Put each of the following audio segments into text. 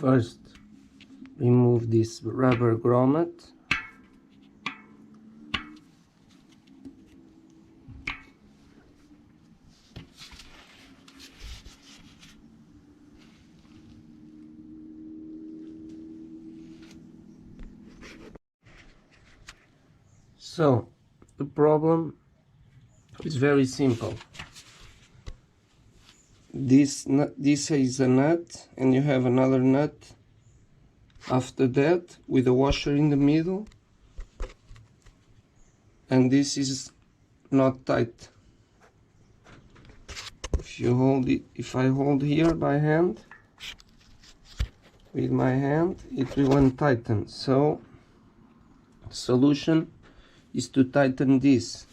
First, remove this rubber grommet. So, the problem is very simple. This is a nut, and you have another nut after that with a washer in the middle, and this is not tight. If I hold here by hand, with my hand, it will untighten. So, the solution is to tighten this.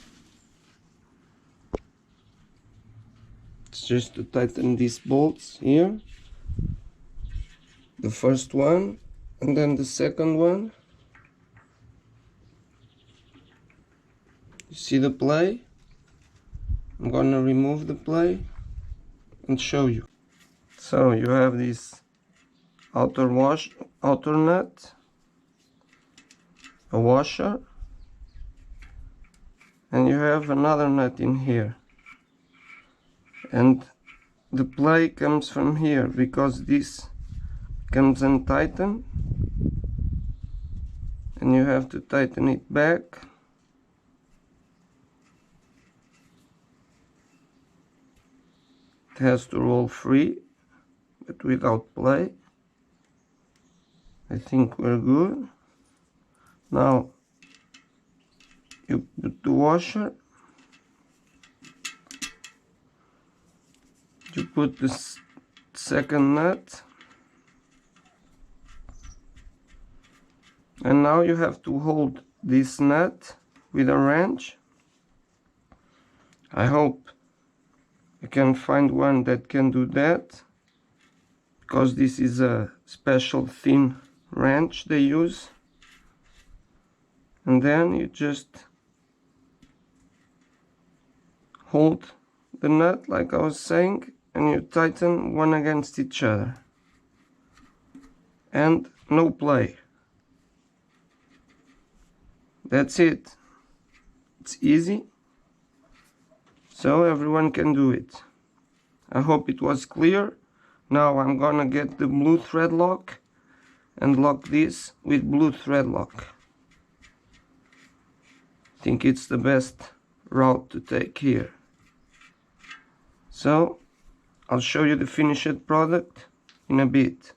It's just to tighten these bolts here, the first one and then the second one. You see the play? I'm gonna remove the play and show you. So you have this outer nut, a washer, and you have another nut in here, and the play comes from here because this comes untightened, and you have to tighten it back. It has to roll free but without play. I think we're good. Now you put the washer, you put the second nut, and now you have to hold this nut with a wrench. I hope you can find one that can do that, because this is a special thin wrench they use. And then you just hold the nut like I was saying, and you tighten one against each other, and no play. That's it. It's easy, so everyone can do it. I hope it was clear. Now I'm gonna get the blue thread lock and lock this with blue thread lock. I think it's the best route to take here. So I'll show you the finished product in a bit.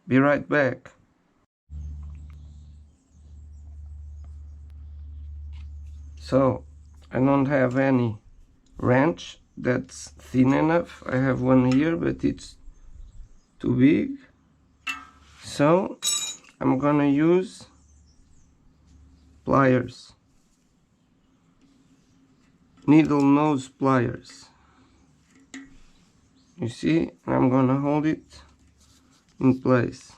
Be right back. So I don't have any wrench that's thin enough. I have one here, but it's too big. So I'm gonna use pliers, needle nose pliers. You see, I'm gonna hold it in place.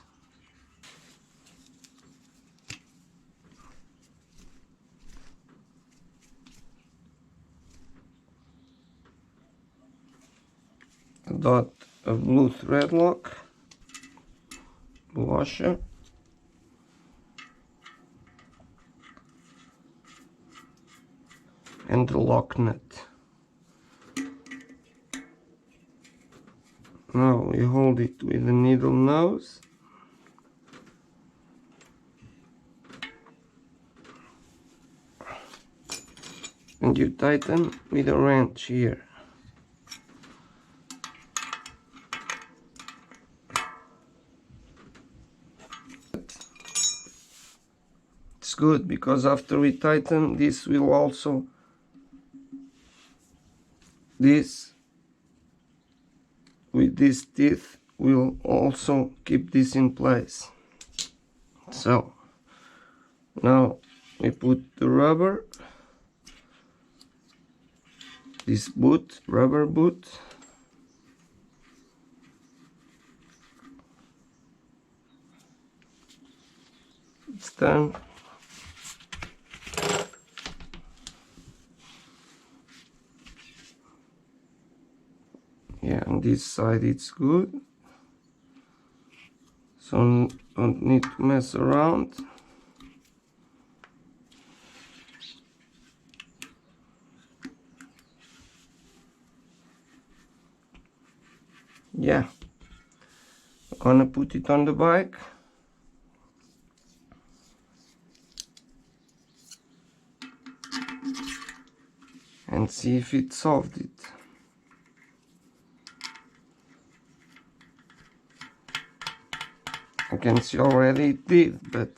A dot of blue thread lock, washer, and the lock nut. Now we hold it with the needle nose, and you tighten with a wrench here. It's good because after we tighten, this will also, with these teeth will also keep this in place. So now we put the rubber, this rubber boot, it's done. Yeah, on this side it's good. so don't need to mess around. Yeah, I'm gonna put it on the bike and see if it solved it. I can see already it did, but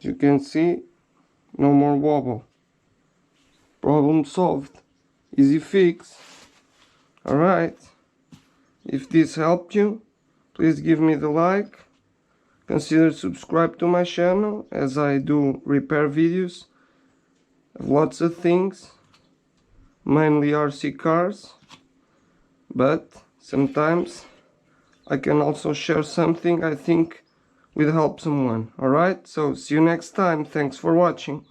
you can see, no more wobble. Problem solved. Easy fix. Alright. If this helped you, please give me the like. Consider subscribe to my channel, as I do repair videos of lots of things, mainly RC cars, but sometimes I can also share something I think will help someone. Alright, so see you next time. Thanks for watching.